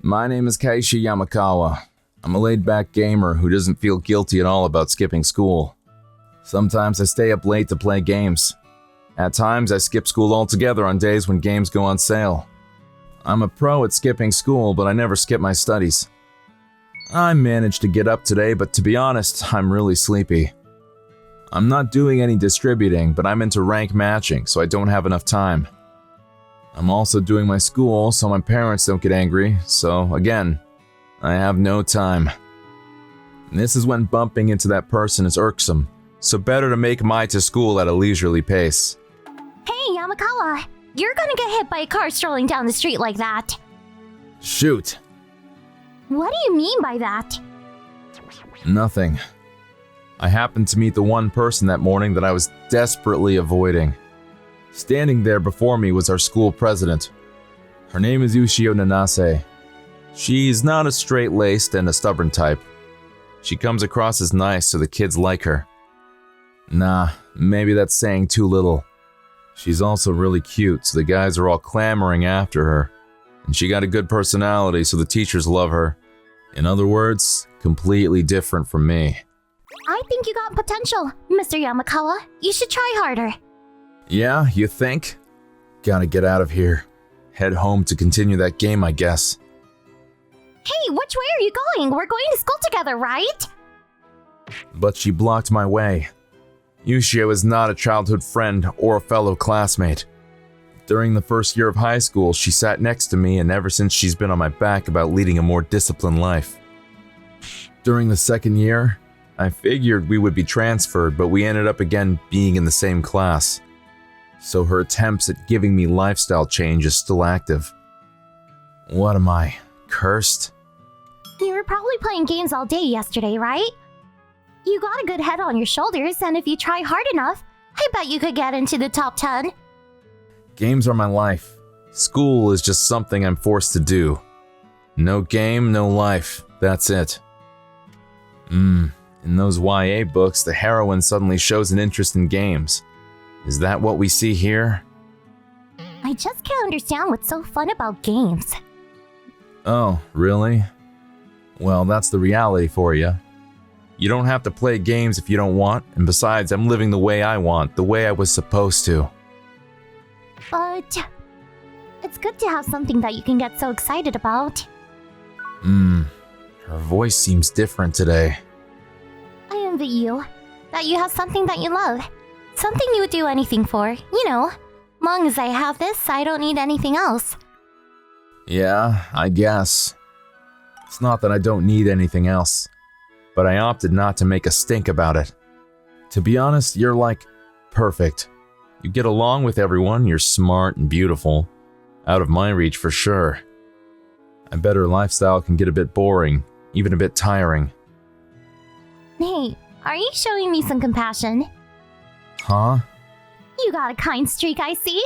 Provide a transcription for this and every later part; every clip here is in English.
My name is Kaishi Yamakawa. I'm a laid-back gamer who doesn't feel guilty at all about skipping school. Sometimes I stay up late to play games. At times I skip school altogether on days when games go on sale. I'm a pro at skipping school, but I never skip my studies. I managed to get up today, but to be honest, I'm really sleepy. I'm not doing any distributing, but I'm into rank matching, so I don't have enough time. I'm also doing my school, so my parents don't get angry, so again, I have no time. This is when bumping into that person is irksome, so better to make my to school at a leisurely pace. Hey, Yamakawa, you're gonna get hit by a car strolling down the street like that. Shoot. What do you mean by that? Nothing. I happened to meet the one person that morning that I was desperately avoiding. Standing there before me was our school president. Her name is Ushio Nanase. She's not a straight-laced and a stubborn type. She comes across as nice, so the kids like her. Nah, maybe that's saying too little. She's also really cute, so the guys are all clamoring after her. And she got a good personality, so the teachers love her. In other words, completely different from me. I think you got potential, Mr. Yamakawa. You should try harder. Yeah, you think? Gotta get out of here. Head home to continue that game, I guess. Hey, which way are you going? We're going to school together, right? But she blocked my way. Ushio is not a childhood friend or a fellow classmate. During the first year of high school, she sat next to me, and ever since she's been on my back about leading a more disciplined life. During the second year, I figured we would be transferred, but we ended up again being in the same class. So her attempts at giving me lifestyle change is still active. What am I, cursed? You were probably playing games all day yesterday, right? You got a good head on your shoulders, and if you try hard enough, I bet you could get into the top 10. Games are my life. School is just something I'm forced to do. No game, no life. That's it. In those YA books, the heroine suddenly shows an interest in games. Is that what we see here? I just can't understand what's so fun about games. Oh, really? Well, that's the reality for you. You don't have to play games if you don't want, and besides, I'm living the way I want, the way I was supposed to. But it's good to have something that you can get so excited about. Her voice seems different today. I envy you. That you have something that you love. Something you would do anything for. You know, long as I have this, I don't need anything else. Yeah, I guess. It's not that I don't need anything else, but I opted not to make a stink about it. To be honest, you're like perfect. You get along with everyone, you're smart and beautiful. Out of my reach for sure. I bet her lifestyle can get a bit boring, even a bit tiring. Hey, are you showing me some compassion? Huh? You got a kind streak, I see.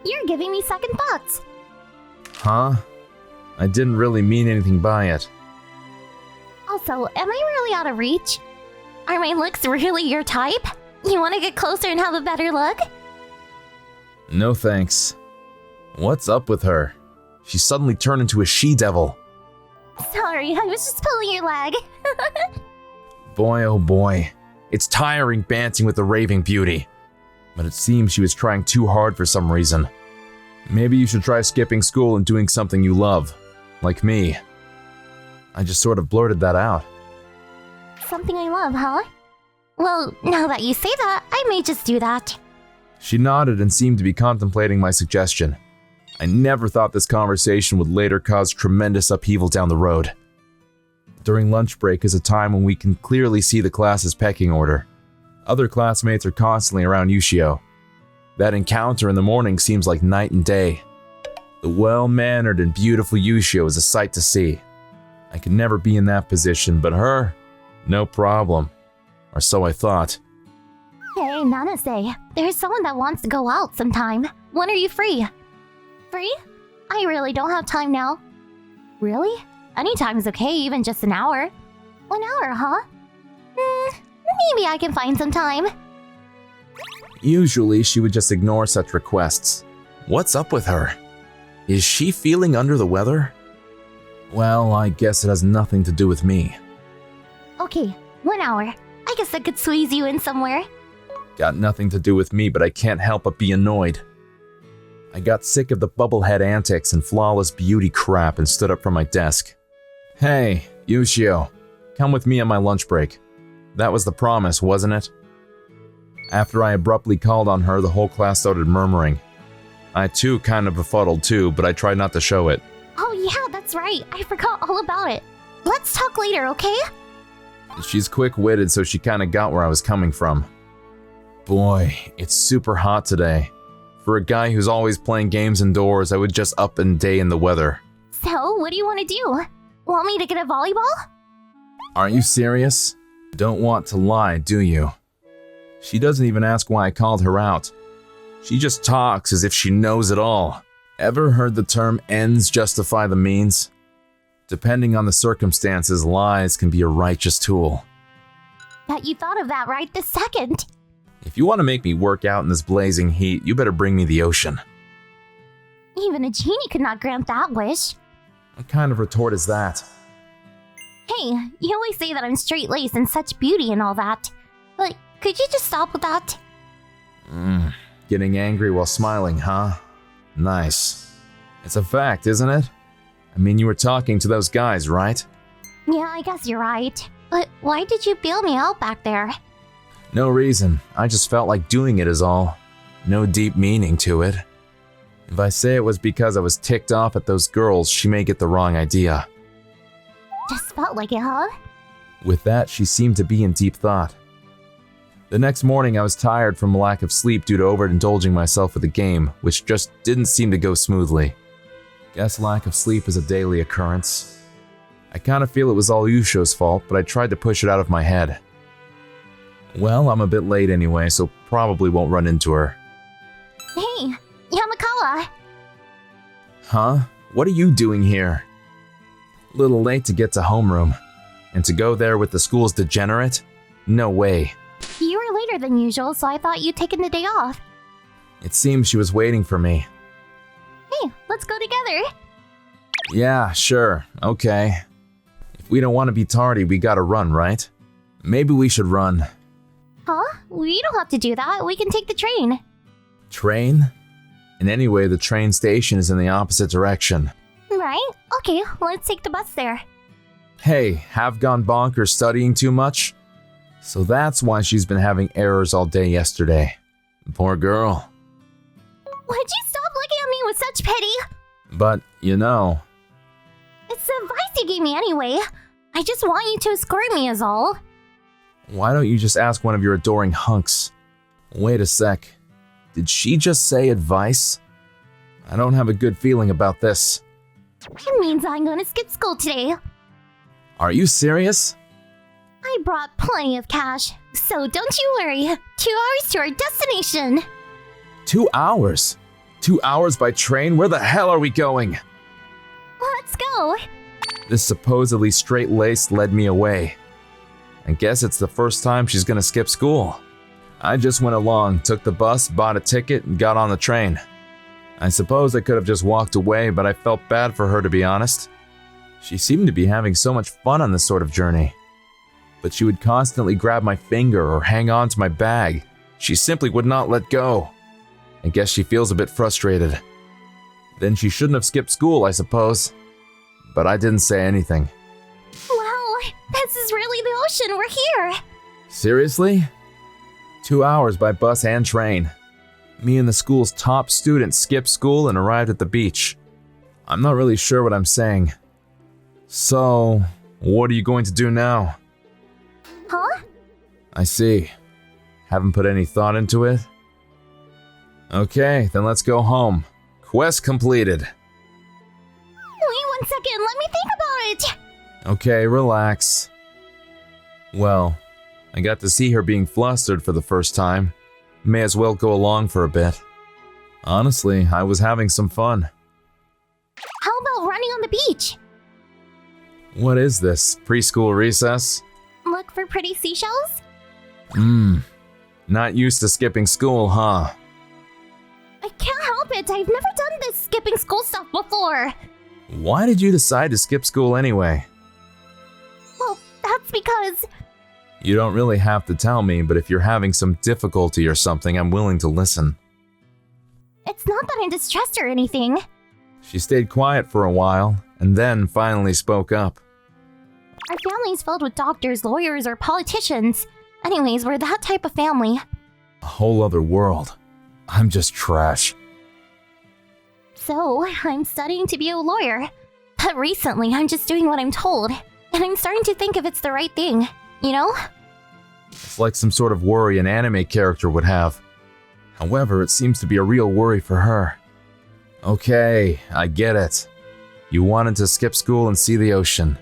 You're giving me second thoughts. Huh? I didn't really mean anything by it. Also, am I really out of reach? Are my looks really your type? You want to get closer and have a better look? No thanks. What's up with her? She suddenly turned into a she-devil. Sorry, I was just pulling your leg. Boy, oh boy. It's tiring banting with the raving beauty. But it seems she was trying too hard for some reason. Maybe you should try skipping school and doing something you love. Like me. I just sort of blurted that out. Something I love, huh? Well, now that you say that, I may just do that. She nodded and seemed to be contemplating my suggestion. I never thought this conversation would later cause tremendous upheaval down the road. During lunch break is a time when we can clearly see the class's pecking order. Other classmates are constantly around Ushio. That encounter in the morning seems like night and day. The well-mannered and beautiful Ushio is a sight to see. I could never be in that position, but her, no problem. Or so I thought. Hey, Nanase, there's someone that wants to go out sometime. When are you free? Free? I really don't have time now. Really? Anytime is okay, even just an hour. 1 hour, huh? Maybe I can find some time. Usually, she would just ignore such requests. What's up with her? Is she feeling under the weather? Well, I guess it has nothing to do with me. Okay, 1 hour. I guess I could squeeze you in somewhere. Got nothing to do with me, but I can't help but be annoyed. I got sick of the bubblehead antics and flawless beauty crap and stood up from my desk. Hey, Yushio, come with me on my lunch break. That was the promise, wasn't it? After I abruptly called on her, the whole class started murmuring. I too kind of befuddled too, but I tried not to show it. Oh yeah, that's right. I forgot all about it. Let's talk later, okay? She's quick-witted, so she kind of got where I was coming from. Boy, it's super hot today. For a guy who's always playing games indoors, I would just up and day in the weather. So, what do you want to do? Want me to get a volleyball? Are you serious? Don't want to lie, do you? She doesn't even ask why I called her out. She just talks as if she knows it all. Ever heard the term ends justify the means? Depending on the circumstances, lies can be a righteous tool. Bet you thought of that right this second. If you want to make me work out in this blazing heat, you better bring me the ocean. Even a genie could not grant that wish. What kind of retort is that? Hey, you always say that I'm straight-laced and such beauty and all that. But could you just stop with that? Getting angry while smiling, huh? Nice. It's a fact, isn't it? I mean, you were talking to those guys, right? Yeah, I guess you're right. But why did you bail me out back there? No reason. I just felt like doing it is all. No deep meaning to it. If I say it was because I was ticked off at those girls, she may get the wrong idea. Just felt like it, huh? With that, she seemed to be in deep thought. The next morning, I was tired from lack of sleep due to overindulging myself with a game, which just didn't seem to go smoothly. Guess lack of sleep is a daily occurrence. I kind of feel it was all Yusho's fault, but I tried to push it out of my head. Well, I'm a bit late anyway, so probably won't run into her. Hey, Yamakawa! Huh? What are you doing here? Little late to get to homeroom. And to go there with the school's degenerate? No way. You were later than usual, so I thought you'd taken the day off. It seems she was waiting for me. Hey, let's go together. Yeah, sure, okay. If we don't want to be tardy, we gotta run, right? Maybe we should run. Huh? We don't have to do that. We can take the train. Train? And anyway, the train station is in the opposite direction. Right? Okay, let's take the bus there. Hey, have gone bonkers studying too much? So that's why she's been having errors all day yesterday. Poor girl. Would you stop looking at me with such pity? But, you know... It's the advice you gave me anyway. I just want you to escort me is all. Why don't you just ask one of your adoring hunks? Wait a sec. Did she just say advice? I don't have a good feeling about this. It means I'm gonna skip school today. Are you serious? I brought plenty of cash, so don't you worry. 2 hours to our destination. 2 hours? 2 hours by train? Where the hell are we going? Let's go. This supposedly straight-laced led me away. I guess it's the first time she's gonna skip school. I just went along, took the bus, bought a ticket, and got on the train. I suppose I could have just walked away, but I felt bad for her to be honest. She seemed to be having so much fun on this sort of journey. But she would constantly grab my finger or hang on to my bag. She simply would not let go. I guess she feels a bit frustrated. Then she shouldn't have skipped school, I suppose. But I didn't say anything. Wow, this is really the ocean. We're here. Seriously? 2 hours by bus and train. Me and the school's top students skipped school and arrived at the beach. I'm not really sure what I'm saying. So, what are you going to do now? Huh? I see. Haven't put any thought into it? Okay, then let's go home. Quest completed. Wait 1 second. Let me think about it. Okay, relax. Well, I got to see her being flustered for the first time. May as well go along for a bit. Honestly, I was having some fun. How about running on the beach? What is this, preschool recess? Look for pretty seashells? Not used to skipping school, huh? I can't help it. I've never done this skipping school stuff before. Why did you decide to skip school anyway? Well, that's because... You don't really have to tell me, but if you're having some difficulty or something, I'm willing to listen. It's not that I'm distressed or anything. She stayed quiet for a while, and then finally spoke up. Our family's filled with doctors, lawyers, or politicians. Anyways, we're that type of family. A whole other world. I'm just trash. So, I'm studying to be a lawyer. But recently, I'm just doing what I'm told. And I'm starting to think if it's the right thing. You know? It's like some sort of worry an anime character would have. However, it seems to be a real worry for her. Okay, I get it. You wanted to skip school and see the ocean.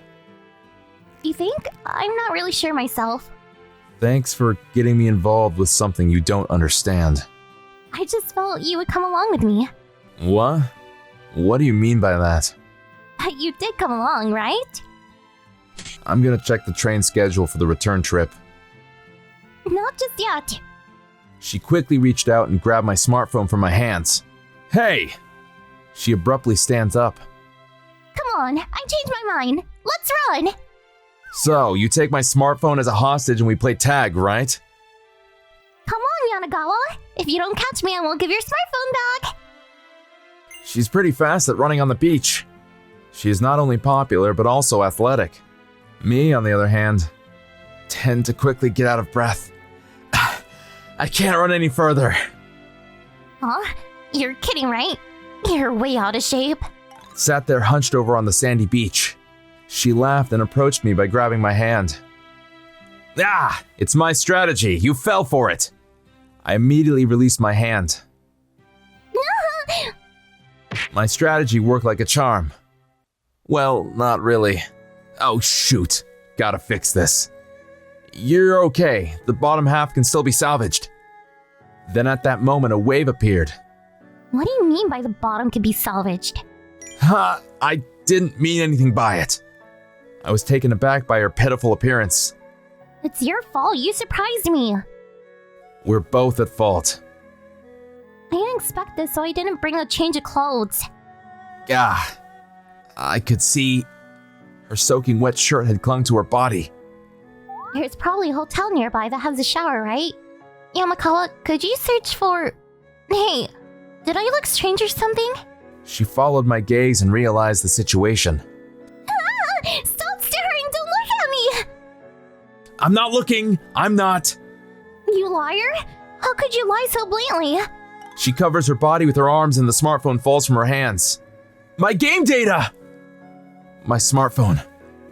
You think? I'm not really sure myself. Thanks for getting me involved with something you don't understand. I just felt you would come along with me. What? What do you mean by that? You did come along, right? I'm gonna check the train schedule for the return trip. Not just yet. She quickly reached out and grabbed my smartphone from my hands. Hey! She abruptly stands up. Come on, I changed my mind. Let's run! So, you take my smartphone as a hostage and we play tag, right? Come on, Yanagawa. If you don't catch me, I won't give your smartphone back. She's pretty fast at running on the beach. She is not only popular, but also athletic. Me, on the other hand, tend to quickly get out of breath. I can't run any further. Huh? You're kidding, right? You're way out of shape. Sat there hunched over on the sandy beach. She laughed and approached me by grabbing my hand. Ah! It's my strategy. You fell for it. I immediately released my hand. My strategy worked like a charm. Well, not really. Oh shoot. Gotta fix this. You're okay. The bottom half can still be salvaged. Then at that moment, a wave appeared. What do you mean by the bottom could be salvaged? Ha! I didn't mean anything by it. I was taken aback by her pitiful appearance. It's your fault. You surprised me. We're both at fault. I didn't expect this, so I didn't bring a change of clothes. Ah, I could see her soaking wet shirt had clung to her body. There's probably a hotel nearby that has a shower, right? Yamakawa, could you search for... Hey, did I look strange or something? She followed my gaze and realized the situation. Stop staring! Don't look at me! I'm not looking! I'm not! You liar! How could you lie so blatantly? She covers her body with her arms and the smartphone falls from her hands. My game data! My smartphone.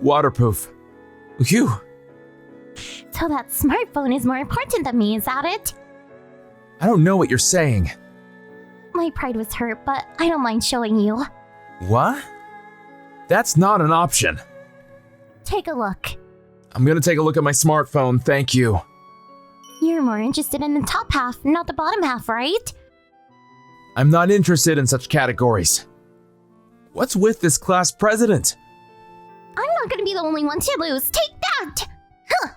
Waterproof. Phew. So that smartphone is more important than me, is that it? I don't know what you're saying. My pride was hurt, but I don't mind showing you. What? That's not an option. Take a look. I'm gonna take a look at my smartphone, thank you. You're more interested in the top half, not the bottom half, right? I'm not interested in such categories. What's with this class president? I'm not gonna be the only one to lose. Take that! Huh!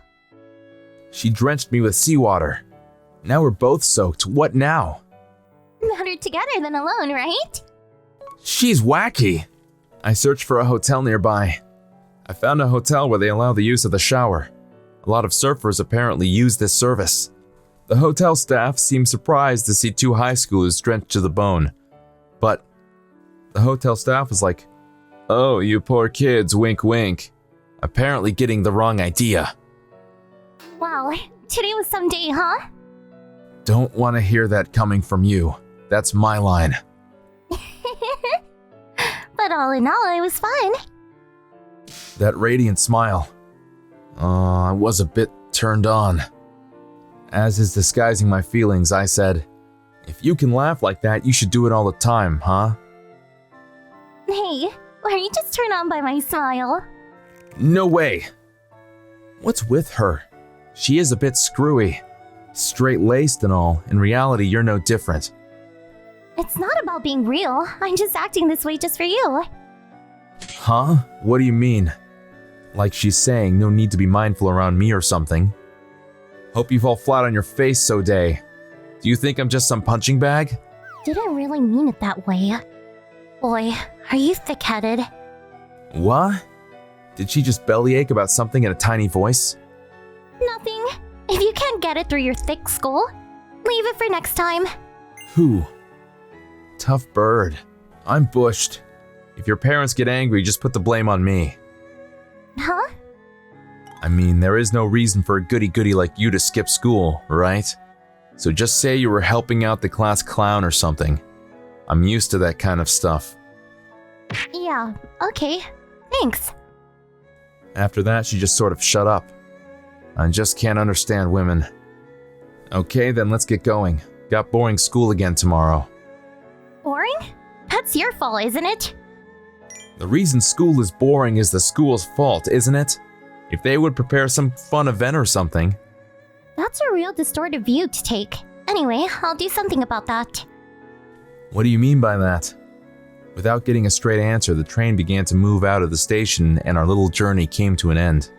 She drenched me with seawater. Now we're both soaked. What now? Better together than alone, right? She's wacky. I searched for a hotel nearby. I found a hotel where they allow the use of the shower. A lot of surfers apparently use this service. The hotel staff seemed surprised to see two high schoolers drenched to the bone. But the hotel staff was like, "Oh, you poor kids, wink wink." Apparently getting the wrong idea. Wow, today was some day, huh? Don't want to hear that coming from you. That's my line. But all in all, it was fun. That radiant smile. I was a bit turned on. As is disguising my feelings, I said, "If you can laugh like that, you should do it all the time, huh?" Hey, were you just turned on by my smile? No way. What's with her? She is a bit screwy. Straight-laced and all. In reality, you're no different. It's not about being real. I'm just acting this way just for you. Huh? What do you mean? Like she's saying no need to be mindful around me or something. Hope you fall flat on your face so day. Do you think I'm just some punching bag? Didn't really mean it that way. Boy, are you thick-headed? What? Did she just bellyache about something in a tiny voice? Nothing. If you can't get it through your thick skull, leave it for next time. Who? Tough bird. I'm bushed. If your parents get angry, just put the blame on me. Huh? I mean, there is no reason for a goody-goody like you to skip school, right? So just say you were helping out the class clown or something. I'm used to that kind of stuff. Yeah, okay. Thanks. After that, she just sort of shut up. I just can't understand women. Okay, then let's get going. Got boring school again tomorrow. Boring? That's your fault, isn't it? The reason school is boring is the school's fault, isn't it? If they would prepare some fun event or something. That's a real distorted view to take. Anyway, I'll do something about that. What do you mean by that? Without getting a straight answer, the train began to move out of the station and our little journey came to an end.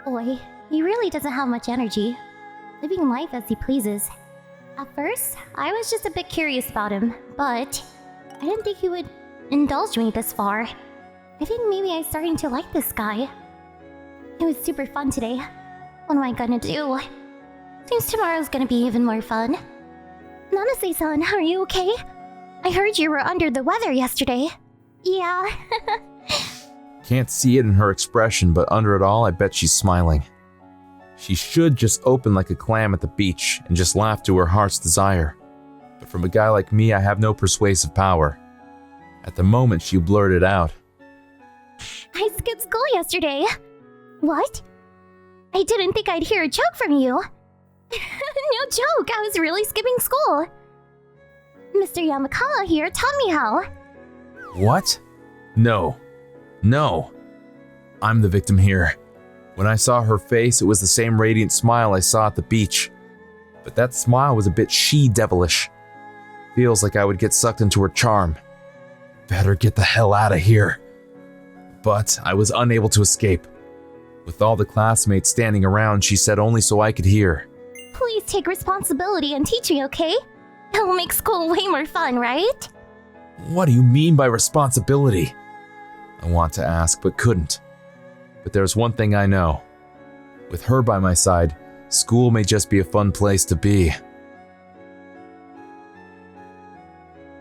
Boy, he really doesn't have much energy. Living life as he pleases. At first, I was just a bit curious about him, but I didn't think he would indulge me this far. I think maybe I'm starting to like this guy. It was super fun today. What am I gonna do? Seems tomorrow's gonna be even more fun. Nanase-san, are you okay? I heard you were under the weather yesterday. Yeah. Can't see it in her expression, but under it all, I bet she's smiling. She should just open like a clam at the beach and just laugh to her heart's desire. But from a guy like me, I have no persuasive power. At the moment, she blurted out. I skipped school yesterday. What? I didn't think I'd hear a joke from you. No joke, I was really skipping school. Mr. Yamakawa here taught me how. What? No. No. I'm the victim here. When I saw her face, it was the same radiant smile I saw at the beach. But that smile was a bit she-devilish. Feels like I would get sucked into her charm. Better get the hell out of here. But I was unable to escape. With all the classmates standing around, she said only so I could hear. Please take responsibility and teach me, okay? It will make school way more fun, right? What do you mean by responsibility? I want to ask, but couldn't. But there's one thing I know. With her by my side, school may just be a fun place to be.